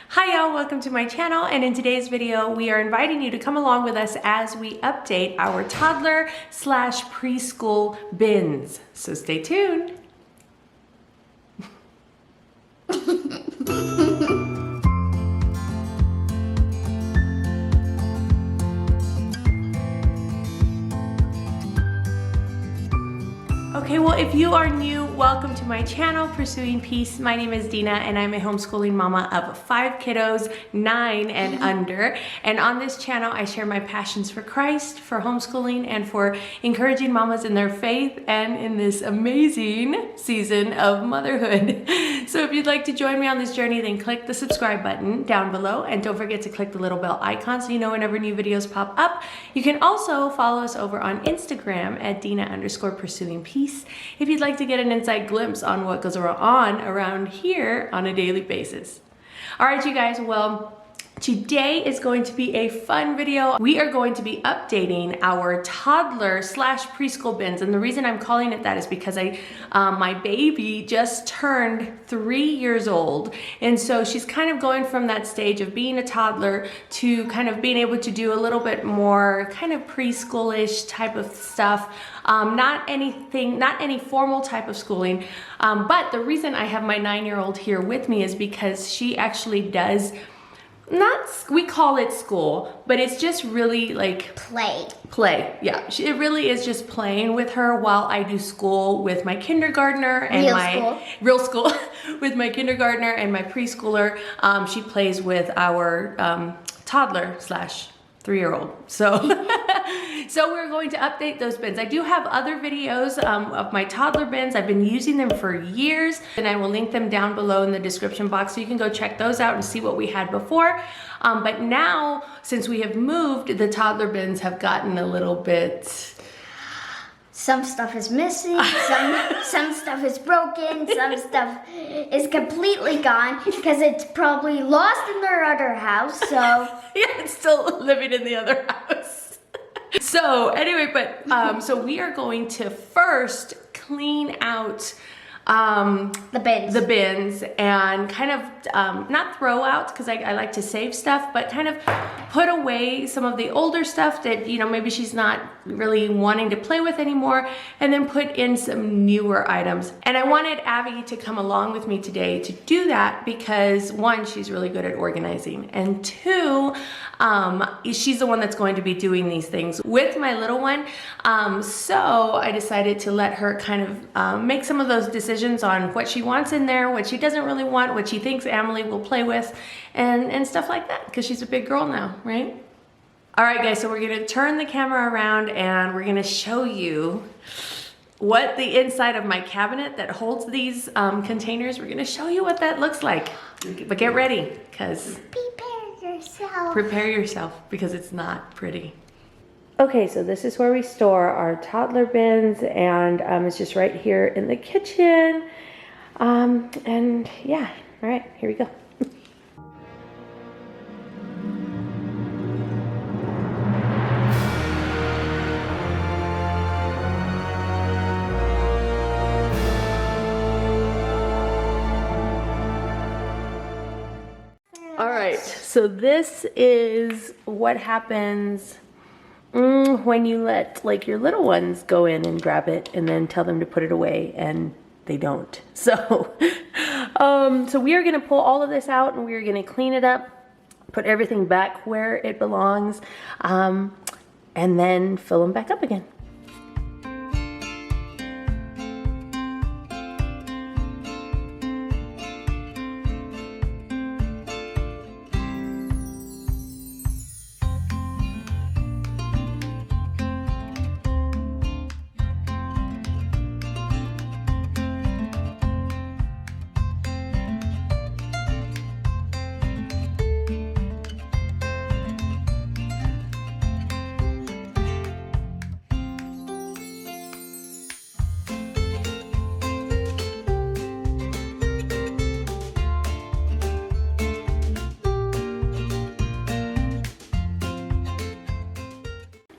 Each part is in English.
Hi y'all, welcome to my channel, and in today's video we are inviting you to come along with us as we update our toddler/preschool bins. So stay tuned. Okay, well, if you are new, welcome to my channel, Pursuing Peace. My name is Dina, and I'm a homeschooling mama of 5 kiddos, 9 and under. And on this channel, I share my passions for Christ, for homeschooling, and for encouraging mamas in their faith and in this amazing season of motherhood. So if you'd like to join me on this journey, then click the subscribe button down below, and don't forget to click the little bell icon so you know whenever new videos pop up. You can also follow us over on Instagram at Dina_Pursuing Peace if you'd like to get an inside glimpse on what goes on around here on a daily basis. All right, you guys, well, today is going to be a fun video. We are going to be updating our toddler/preschool bins, and the reason I'm calling it that is because my baby just turned 3 years old, and so she's kind of going from that stage of being a toddler to kind of being able to do a little bit more kind of preschoolish type of stuff. Not any formal type of schooling, but the reason I have my 9-year-old here with me is because she actually does, we call it school, but it's just really like play. Yeah, it really is just playing with her while I do school with my kindergartner and real school with my kindergartner and my preschooler. She plays with our toddler/3-year-old. So so we're going to update those bins. I do have other videos of my toddler bins. I've been using them for years, and I will link them down below in the description box so you can go check those out and see what we had before. But now, since we have moved, the toddler bins have gotten a little bit... Some stuff is missing, some stuff is broken, some stuff is completely gone because it's probably lost in their other house, so... Yeah, it's still living in the other house. So anyway, but so we are going to first clean out the bins and kind of not throw out, because I like to save stuff, but kind of put away some of the older stuff that, you know, maybe she's not really wanting to play with anymore, and then put in some newer items. And I wanted Abby to come along with me today to do that because, one, she's really good at organizing, and two, she's the one that's going to be doing these things with my little one. So I decided to let her kind of make some of those decisions on what she wants in there, what she doesn't really want, what she thinks Emily will play with, and stuff like that, because she's a big girl now, right? All right, guys, so we're gonna turn the camera around and we're gonna show you what the inside of my cabinet that holds these containers, we're gonna show you what that looks like. But get ready, because prepare yourself, because it's not pretty. Okay, so this is where we store our toddler bins, and it's just right here in the kitchen. And yeah, all right, here we go. All right, so this is what happens when you let like your little ones go in and grab it and then tell them to put it away and they don't. So so we are gonna pull all of this out and we are gonna clean it up, put everything back where it belongs, and then fill them back up again.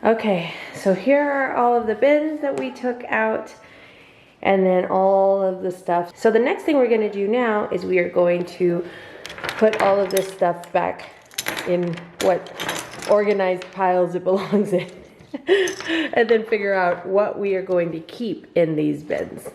Okay, so here are all of the bins that we took out, and then all of the stuff. So the next thing we're going to do now is we are going to put all of this stuff back in what organized piles it belongs in. And then figure out what we are going to keep in these bins.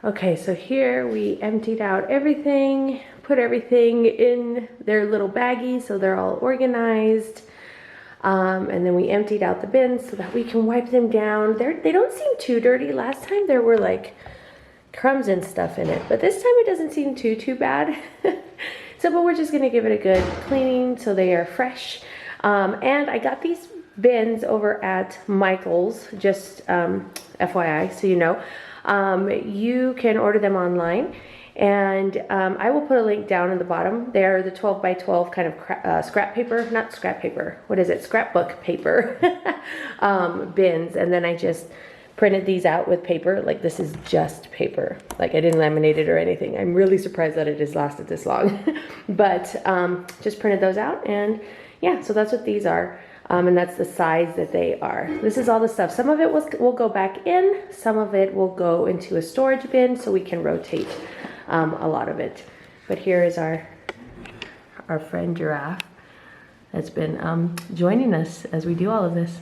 Okay, so here we emptied out everything, put everything in their little baggies so they're all organized. And then we emptied out the bins so that we can wipe them down. They don't seem too dirty. Last time there were like crumbs and stuff in it, but this time it doesn't seem too bad. So, but we're just gonna give it a good cleaning so they are fresh. And I got these bins over at Michael's, just FYI, so you know. You can order them online, and I will put a link down in the bottom. They're the 12 by 12 kind of scrap paper, not scrap paper, what is it, scrapbook paper bins. And then I just printed these out with paper. Like, this is just paper, like I didn't laminate it or anything. I'm really surprised that it has lasted this long. But just printed those out, and yeah, so that's what these are. And that's the size that they are. This is all the stuff. Some of it will go back in, some of it will go into a storage bin so we can rotate a lot of it. But here is our friend Giraffe that's been joining us as we do all of this.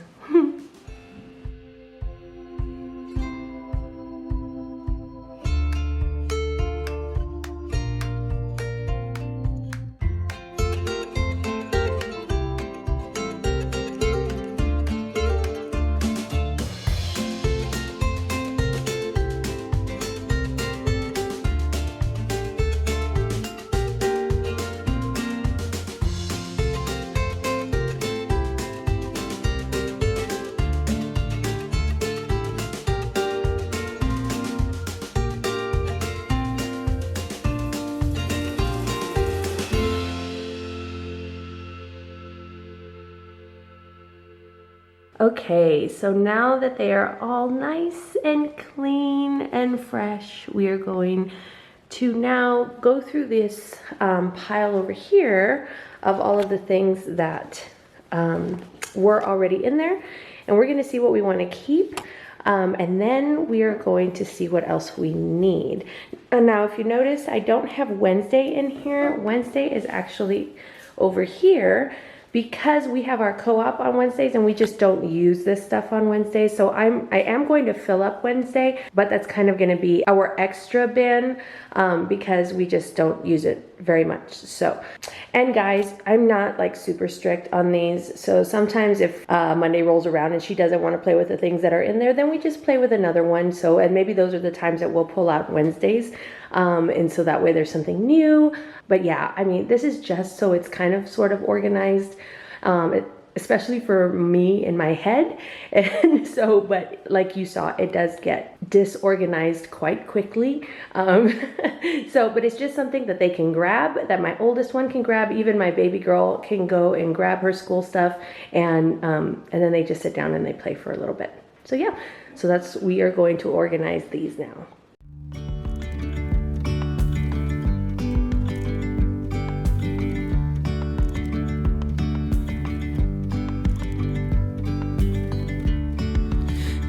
Okay, so now that they are all nice and clean and fresh, we are going to now go through this pile over here of all of the things that were already in there, and we're going to see what we want to keep, and then we are going to see what else we need. And now, if you notice, I don't have Wednesday in here. Wednesday is actually over here, because we have our co-op on Wednesdays and we just don't use this stuff on Wednesdays. So I am going to fill up Wednesday, but that's kind of going to be our extra bin because we just don't use it very much. So, and guys, I'm not like super strict on these. So sometimes if Monday rolls around and she doesn't want to play with the things that are in there, then we just play with another one. So, and maybe those are the times that we'll pull out Wednesdays. And so that way there's something new. But yeah, I mean, this is just so it's kind of sort of organized, especially for me in my head. And so, but like you saw, it does get disorganized quite quickly. So, but it's just something that they can grab, that my oldest one can grab, even my baby girl can go and grab her school stuff. And then they just sit down and they play for a little bit. So yeah, so we are going to organize these now.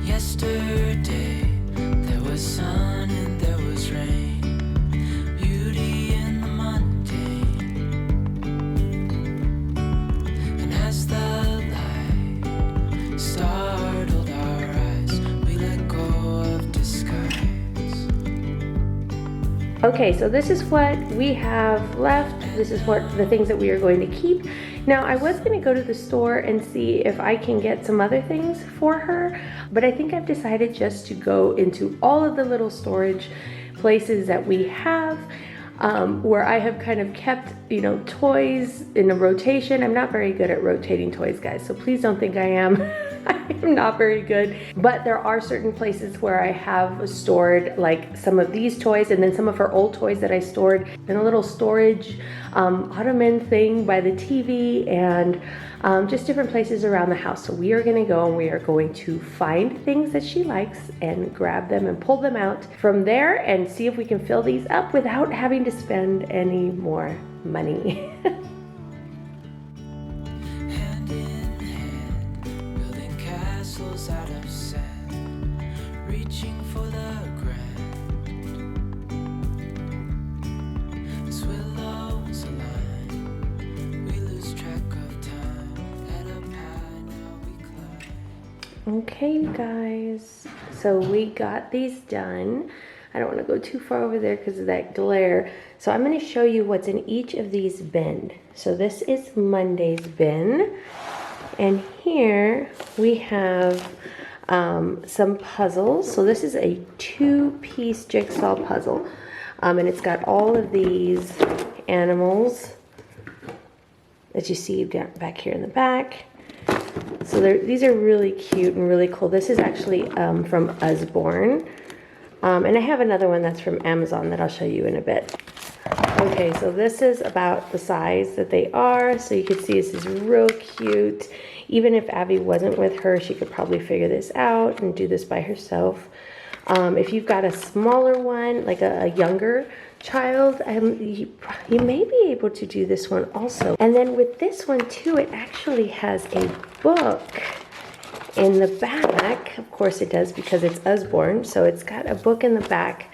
Yesterday, there was sun and there was rain, beauty in the mundane. And as the light startled our eyes, we let go of disguise. Okay, so this is what we have left. This is what the things that we are going to keep. Now, I was going to go to the store and see if I can get some other things for her, but I think I've decided just to go into all of the little storage places that we have, where I have kind of kept, you know, toys in a rotation. I'm not very good at rotating toys, guys, so please don't think I am. I am not very good, but there are certain places where I have stored like some of these toys, and then some of her old toys that I stored in a little storage ottoman thing by the TV, and just different places around the house. So we are gonna go and we are going to find things that she likes and grab them and pull them out from there and see if we can fill these up without having to spend any more money. Hand in hand, building castles out of sand, reaching for the grand. As willows align, we lose track of time. At up high, now we climb. Okay, you guys, so we got these done. I don't want to go too far over there because of that glare. So I'm going to show you what's in each of these bins. So this is Monday's bin. And here we have some puzzles. So this is a 2-piece jigsaw puzzle. And it's got all of these animals that you see back here in the back. So these are really cute and really cool. This is actually from Usborne. And I have another one that's from Amazon that I'll show you in a bit. Okay, so this is about the size that they are. So you can see this is real cute. Even if Abby wasn't with her, she could probably figure this out and do this by herself. If you've got a smaller one, like a younger child, you may be able to do this one also. And then with this one too, it actually has a book in the back. Of course it does because it's Usborne. So it's got a book in the back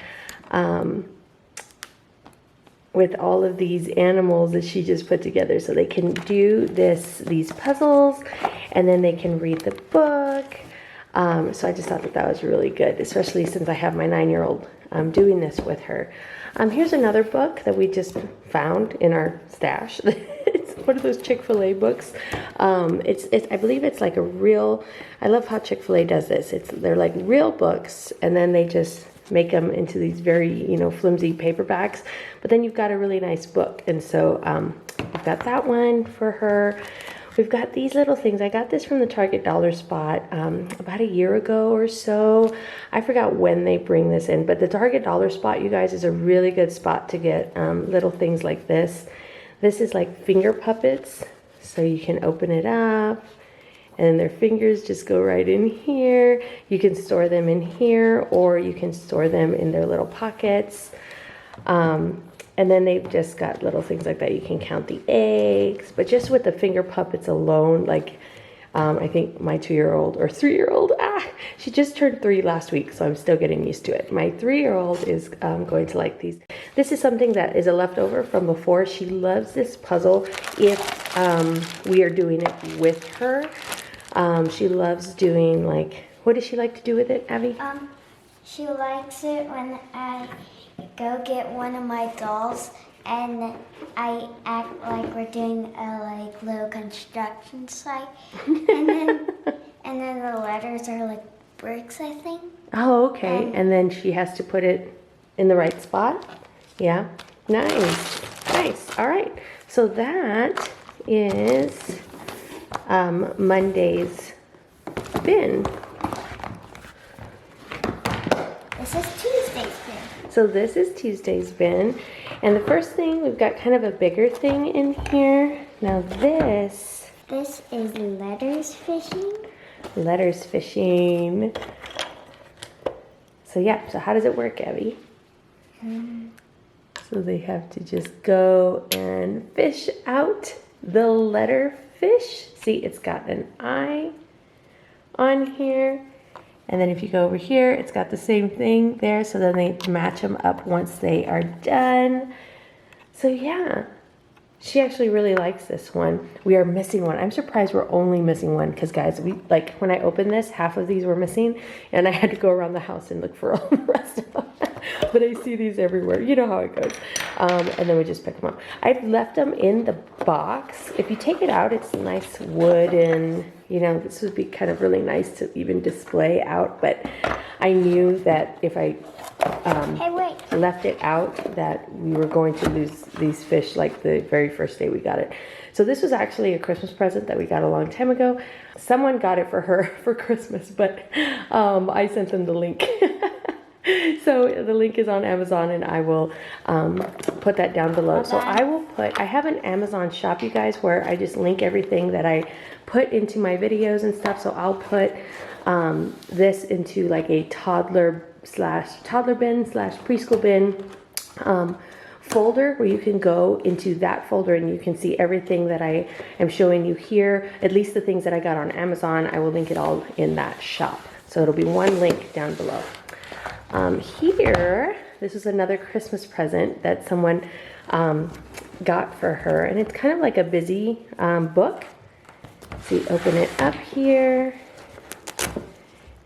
with all of these animals that she just put together. So they can do these puzzles, and then they can read the book. So I just thought that was really good, especially since I have my 9-year-old doing this with her. Here's another book that we just found in our stash. It's one of those Chick-fil-A books. I believe it's like a real, I love how Chick-fil-A does this. They're like real books, and then they just make them into these very, you know, flimsy paperbacks. But then you've got a really nice book. And so I've got that one for her. We've got these little things. I got this from the Target Dollar Spot about a year ago or so. I forgot when they bring this in, but the Target Dollar Spot, you guys, is a really good spot to get little things like this. This is like finger puppets, so you can open it up and their fingers just go right in here. You can store them in here, or you can store them in their little pockets. And then they've just got little things like that. You can count the eggs, but just with the finger puppets alone, like I think my 2-year-old or 3-year-old, she just turned 3 last week, so I'm still getting used to it. My 3-year-old is going to like these. This is something that is a leftover from before. She loves this puzzle if we are doing it with her. She loves doing, like, what does she like to do with it, Abby? She likes it when I go get one of my dolls and I act like we're doing a little construction site, and then the letters are like bricks, I think. Oh, okay. And then she has to put it in the right spot. Yeah. Nice. Nice. All right. So that is Monday's bin. This is Tuesday's bin. So this is Tuesday's bin. And the first thing, we've got kind of a bigger thing in here. Now this is letters fishing. Letters fishing. So yeah, so how does it work, Abby? So they have to just go and fish out the letter fish. See, it's got an I on here. And then if you go over here, it's got the same thing there. So then they match them up once they are done. So yeah, she actually really likes this one. We are missing one. I'm surprised we're only missing one because, guys, when I opened this, half of these were missing. And I had to go around the house and look for all the rest of them. But I see these everywhere. You know how it goes. And then we just pick them up. I've left them in the box. If you take it out, it's nice wood, and you know, this would be kind of really nice to even display out. But I knew that if I Hey, wait. left it out, that we were going to lose these fish like the very first day we got it. So this was actually a Christmas present that we got a long time ago. Someone got it for her for Christmas, but I sent them the link. So the link is on Amazon, and I will put that down below. So I have an Amazon shop, you guys, where I just link everything that I put into my videos and stuff. So I'll put this into like a toddler bin / preschool bin folder, where you can go into that folder and you can see everything that I am showing you here. At least the things that I got on Amazon, I will link it all in that shop. So it'll be one link down below. Here, this is another Christmas present that someone got for her, and it's kind of like a busy book. So you open it up here,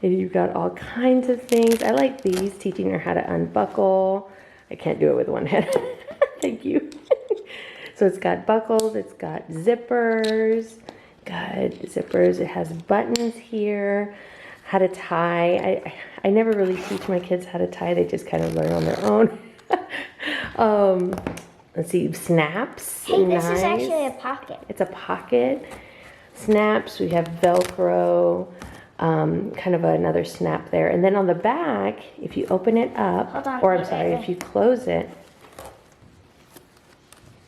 and you've got all kinds of things. I like these, teaching her how to unbuckle. I can't do it with one hand. Thank you. So it's got buckles, it's got zippers. It has buttons here. How to tie. I never really teach my kids how to tie. They just kind of learn on their own. Let's see, snaps. Hey, this nice. is actually a pocket. It's a pocket. Snaps. We have Velcro. Kind of another snap there. And then on the back, if you open it up, if you close it,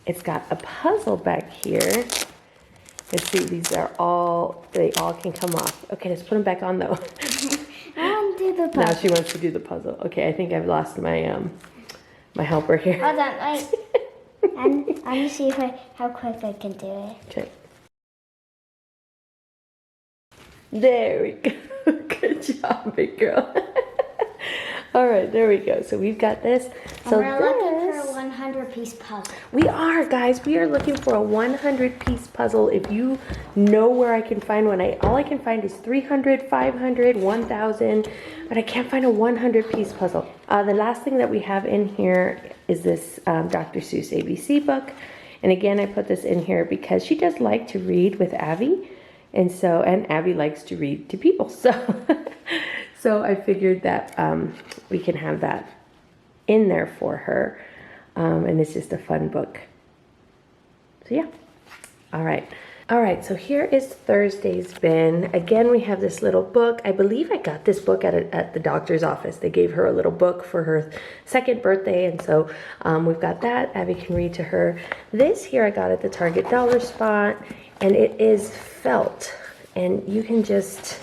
it's got a puzzle back here. Let's see, they all can come off. Okay, let's put them back on though. I want to do the puzzle. Now she wants to do the puzzle. Okay, I think I've lost my my helper here. Hold on, wait. I'm gonna see how quick I can do it. Okay. There we go. Good job, big girl. All right, there we go. So we've got this. So we're looking for a 100-piece puzzle. We are, guys. We are looking for a 100-piece puzzle. If you know where I can find one, all I can find is 300, 500, 1,000, but I can't find a 100-piece puzzle. The last thing that we have in here is this Dr. Seuss ABC book. And again, I put this in here because she does like to read with Abby. And Abby likes to read to people. So I figured that we can have that in there for her. And it's just a fun book. So yeah. All right, so here is Thursday's bin. Again, we have this little book. I believe I got this book at the doctor's office. They gave her a little book for her 2nd birthday, and so we've got that. Abby can read to her. This here I got at the Target dollar spot, and it is felt. And you can just,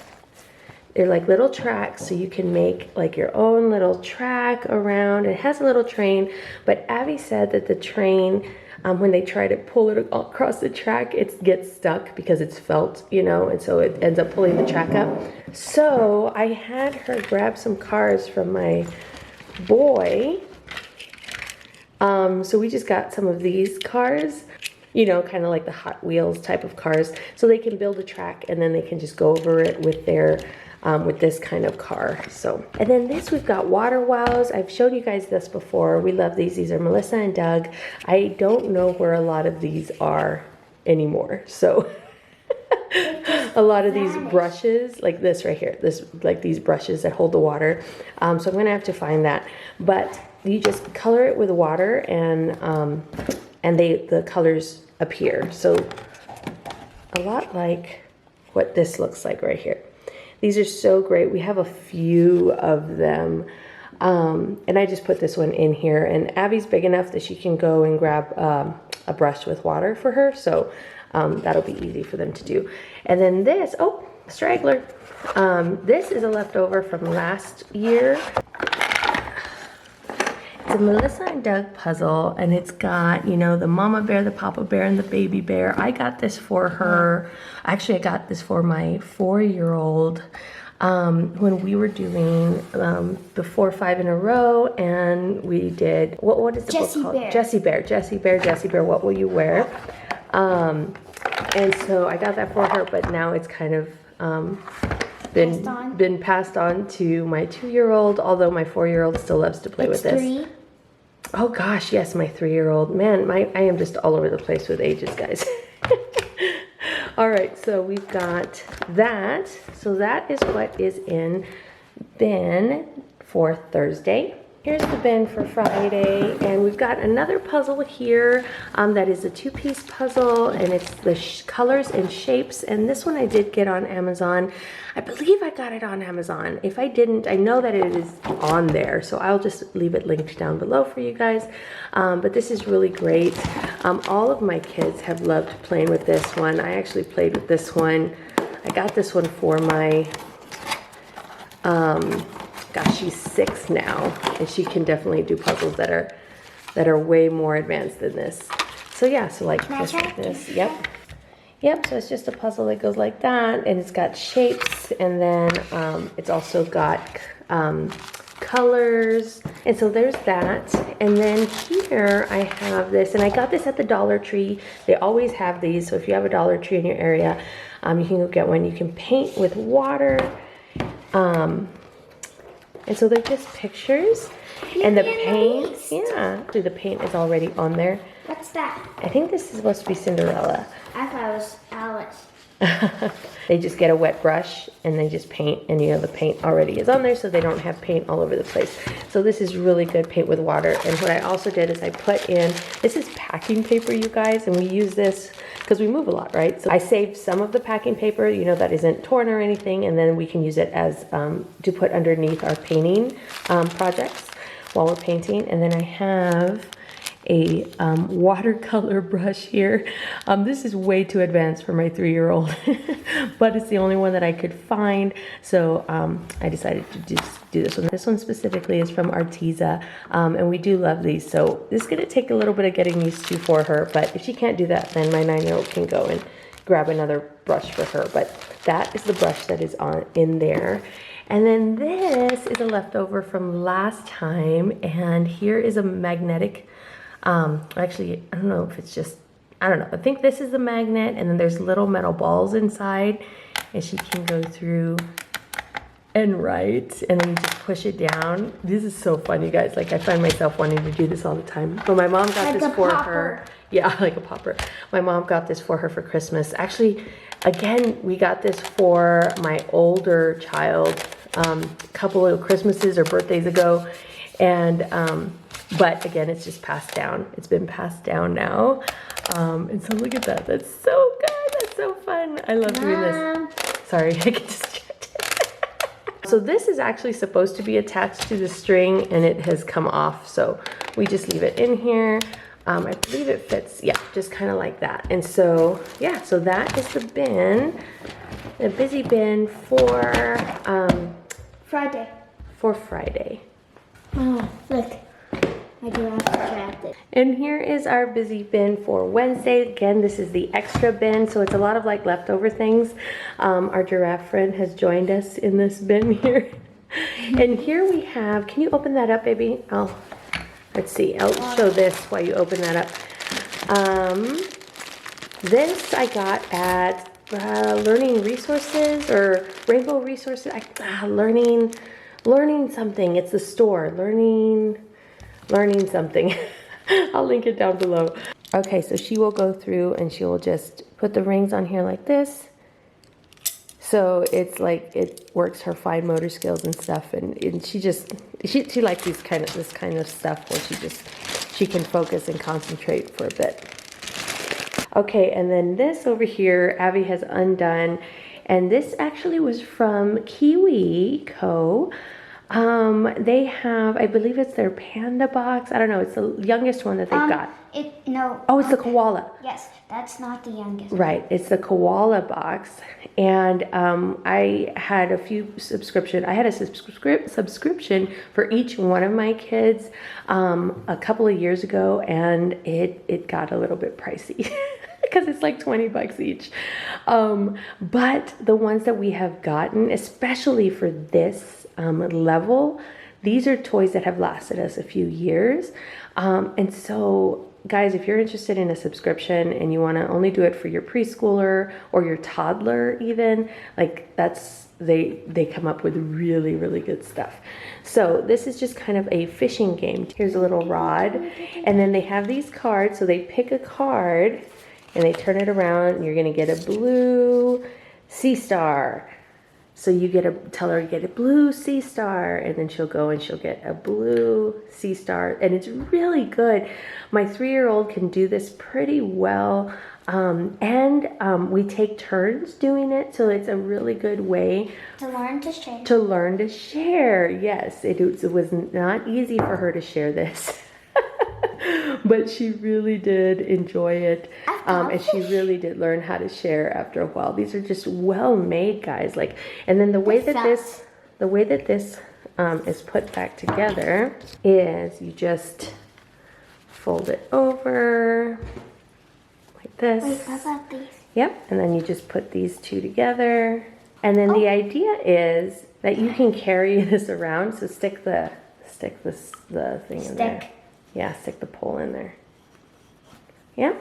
they're like little tracks, so you can make like your own little track around. It has a little train, but Abby said that the train, when they try to pull it across the track, it gets stuck because it's felt, you know, and so it ends up pulling the track up. So I had her grab some cars from my boy. So we just got some of these cars, you know, kind of like the Hot Wheels type of cars, so they can build a track and then they can just go over it with their with this kind of car. So, and then this, we've got water wows. I've shown you guys this before. We love these. These are Melissa and Doug. I don't know where a lot of these are anymore. So a lot of these brushes, like this right here, like these brushes that hold the water. So I'm gonna have to find that. But you just color it with water, and the colors appear. So a lot like what this looks like right here. These are so great. We have a few of them. And I just put this one in here, and Abby's big enough that she can go and grab a brush with water for her. So that'll be easy for them to do. And then this, oh, straggler. This is a leftover from last year. It's a Melissa and Doug puzzle, and it's got, you know, the mama bear, the papa bear, and the baby bear. I got this for her. Actually, I got this for my 4-year-old when we were doing the 4, 5 in a row, and we did, what is the book called? Jessie Bear. Jessie Bear, what will you wear? And so I got that for her, but now it's kind of been passed on to my 2-year-old, although my 4-year-old still loves to play with this. 3. Oh gosh, yes, my 3-year-old. Man, I am just all over the place with ages, guys. All right, so we've got that. So that is what is in bin for Thursday. Here's the bin for Friday, and we've got another puzzle here that is a 2-piece puzzle, and it's the colors and shapes, and this one I did get on Amazon. I believe I got it on Amazon. If I didn't, I know that it is on there, so I'll just leave it linked down below for you guys. But this is really great. All of my kids have loved playing with this one. I actually played with this one. I got this one for my gosh, she's 6 now, and she can definitely do puzzles that are way more advanced than this. So yeah, so like just like this. Yep, so it's just a puzzle that goes like that, and it's got shapes, and then it's also got colors, and so there's that. And then here I have this, and I got this at the Dollar Tree. They always have these, so if you have a Dollar Tree in your area, you can go get one. You can paint with water. And so they're just pictures, and the paint, yeah, the paint is already on there. What's that? I think this is supposed to be Cinderella. I thought it was Alice. They just get a wet brush and they just paint, and you know the paint already is on there, so they don't have paint all over the place. So this is really good paint with water. And what I also did is I put in, this is packing paper, you guys, and we use this because we move a lot, right? So I saved some of the packing paper, you know, that isn't torn or anything, and then we can use it as to put underneath our painting projects while we're painting. And then I have a watercolor brush here. This is way too advanced for my 3-year-old, but it's the only one that I could find. So I decided to just do this one. This one specifically is from Arteza, and we do love these. So this is gonna take a little bit of getting used to for her, but if she can't do that, then my 9-year-old can go and grab another brush for her. But that is the brush that is in there. And then this is a leftover from last time, and here is a magnetic, actually, I don't know if it's just, I don't know. I think this is the magnet, and then there's little metal balls inside, and she can go through and write, and then you just push it down. This is so fun, you guys. Like, I find myself wanting to do this all the time. But my mom got this for her. Yeah, like a popper. My mom got this for her for Christmas. Actually, again, we got this for my older child a couple of Christmases or birthdays ago, and but again, it's just passed down. It's been passed down now. And so look at that. That's so good. That's so fun. I love doing this. Sorry, I get distracted. So this is actually supposed to be attached to the string, and it has come off. So we just leave it in here. I believe it fits, yeah, just kind of like that. And so, yeah, so that is the bin, the busy bin for Friday. For Friday. Oh, look. I do have to wrap it. And here is our busy bin for Wednesday. Again, this is the extra bin, so it's a lot of like leftover things. Our giraffe friend has joined us in this bin here. And here we have, can you open that up, baby? Let's see, I'll show this while you open that up. This I got at Learning Resources or Rainbow Resources. Learning something. It's the store. Learning something. I'll link it down below. Okay, so she will go through and she will just put the rings on here like this. So it's like it works her fine motor skills and stuff, and she likes this kind of stuff where she can focus and concentrate for a bit. Okay, and then this over here, Abby has undone, and this actually was from Kiwi Co. They have, I believe it's their panda box. I don't know. It's the youngest one that they've got. Oh, it's the koala. Yes, that's not the youngest. Right, it's the koala box, and I had a subscription for each one of my kids a couple of years ago, and it got a little bit pricey. Because it's like 20 bucks each. But the ones that we have gotten, especially for this level, these are toys that have lasted us a few years. And so guys, if you're interested in a subscription and you want to only do it for your preschooler or your toddler even, like they come up with really, really good stuff. So this is just kind of a fishing game. Here's a little rod, and then they have these cards. So they pick a card and they turn it around, and you're gonna get a blue sea star. So you tell her to get a blue sea star, and then she'll go and she'll get a blue sea star, and it's really good. My 3-year-old can do this pretty well, and we take turns doing it, so it's a really good way To learn to share. to learn to share. Yes, it was not easy for her to share this. But she really did enjoy it, and she really did learn how to share after a while. These are just well made, guys. Like, and then the way that this is put back together is you just fold it over like this. Wait, how about these? Yep, and then you just put these two together, and then the idea is that you can carry this around. So stick the thing in there. Yeah, stick the pole in there. Yeah.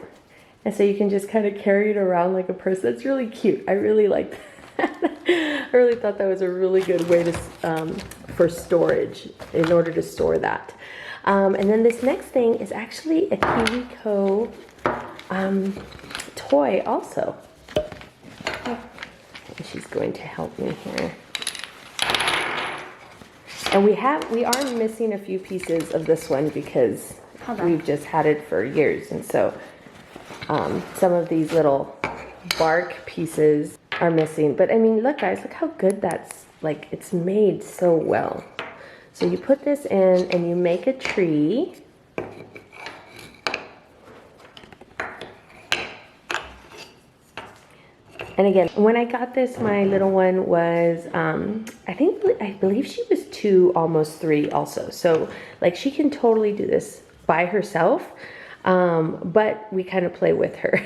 And so you can just kind of carry it around like a purse. That's really cute. I really liked that. I really thought that was a really good way to for storage, in order to store that. And then this next thing is actually a KiwiCo toy also. And she's going to help me here. And we are missing a few pieces of this one because we've just had it for years. And so some of these little bark pieces are missing. But I mean, look guys, look how good that's, like, it's made so well. So you put this in and you make a tree. And again, when I got this, my little one was, I believe she was 2, almost 3 also. So like she can totally do this by herself, but we kind of play with her.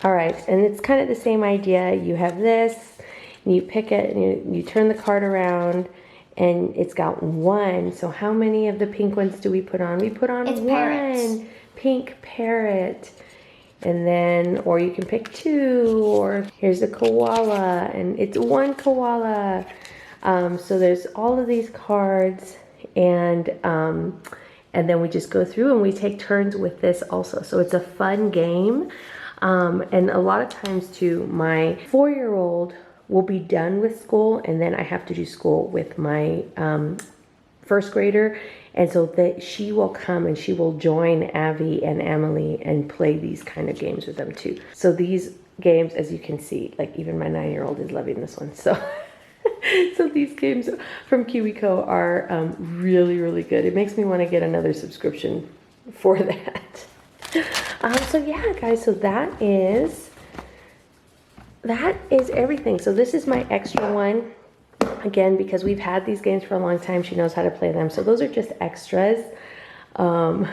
All right, and it's kind of the same idea. You have this, and you pick it, and you turn the card around, and it's got 1. So how many of the pink ones do we put on? We put on 1 parrots. Pink parrot. And then, or you can pick 2, or here's a koala, and it's 1 koala. So there's all of these cards, and then we just go through and we take turns with this also. So it's a fun game. And a lot of times too, my 4-year-old will be done with school, and then I have to do school with my first grader. And so that she will come and she will join Abby and Emily and play these kind of games with them too. So these games, as you can see, like even my 9-year-old is loving this one. So, so these games from KiwiCo are really, really good. It makes me want to get another subscription for that. So yeah, guys, so that is everything. So this is my extra one. Again, because we've had these games for a long time, she knows how to play them. So those are just extras. So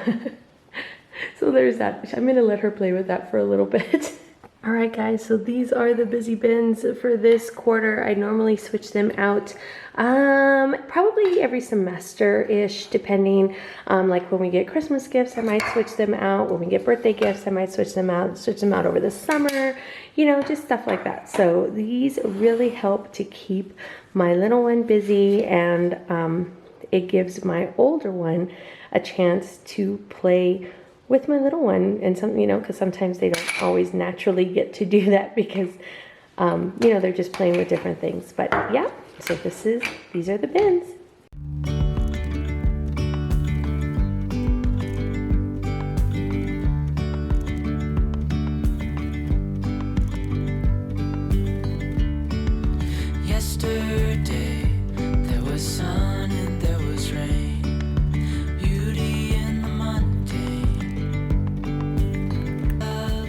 there's that. I'm going to let her play with that for a little bit. All right, guys, so these are the busy bins for this quarter. I normally switch them out probably every semester-ish, depending. Like when we get Christmas gifts, I might switch them out. When we get birthday gifts, I might switch them out over the summer, you know, just stuff like that. So these really help to keep my little one busy, and it gives my older one a chance to play with my little one, and some, you know, because sometimes they don't always naturally get to do that because, you know, they're just playing with different things. But yeah, so these are the bins. Yesterday there was sun and there was rain, beauty in the mundane. A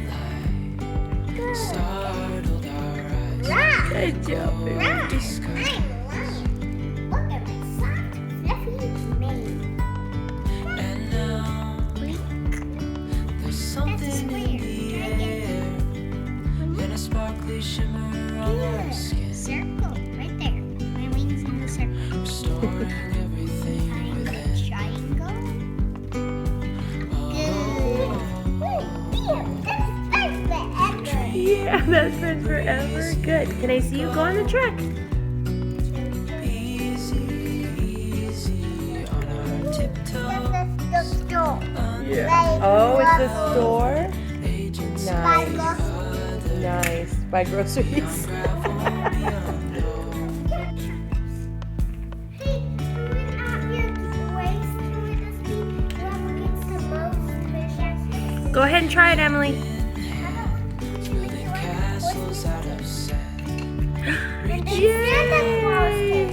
light startled our eyes. Good job, baby. Look at my sock. Fluffy made. And now there's something in the air, and a sparkly shimmer on our skin. Circle right there. My wings in the circle. Restoring everything within. Triangle. Oh, Yay! Best friends forever. Good. Can I see you go on the truck? Easy, easy on our tiptoes. That's the store. Yeah. Oh, it's the store? Agents Nice. other Nice. Buy groceries. gravel beyond Hey, whoever out here waste with us, whoever gets the most fish. Go ahead and try it, Emily. building castles out of sand. Santa Claus then.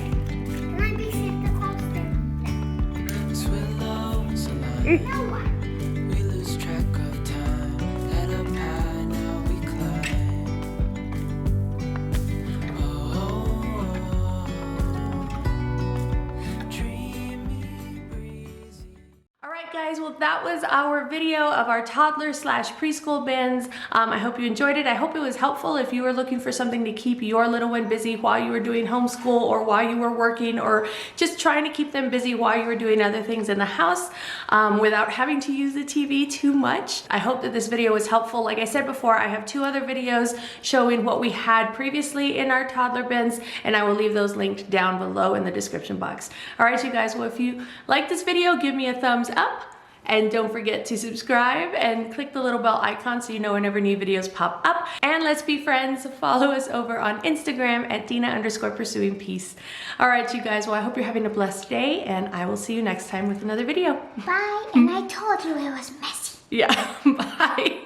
Can I be Santa Claus then? As willows align, No one. we lose track of time. At a pie now we climb. Oh, dreamy, breezy. All right, guys, well, that was our video of our toddler/preschool bins. I hope you enjoyed it. I hope it was helpful if you were looking for something to keep your little one busy while you were doing homeschool or while you were working, or just trying to keep them busy while you were doing other things in the house without having to use the TV too much. I hope that this video was helpful. Like I said before, I have 2 other videos showing what we had previously in our toddler bins, and I will leave those linked down below in the description box. All right, you guys, well, if you like this video, give me a thumbs up. And don't forget to subscribe and click the little bell icon so you know whenever new videos pop up. And let's be friends. Follow us over on Instagram at Dina_pursuing peace. All right, you guys. Well, I hope you're having a blessed day, and I will see you next time with another video. Bye. And I told you it was messy. Yeah, bye.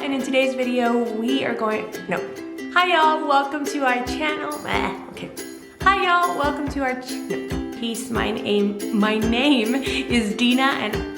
And in today's video, we are going, no. Hi y'all, welcome to our channel. Okay. Hi y'all, welcome to our peace. My name is Dina, and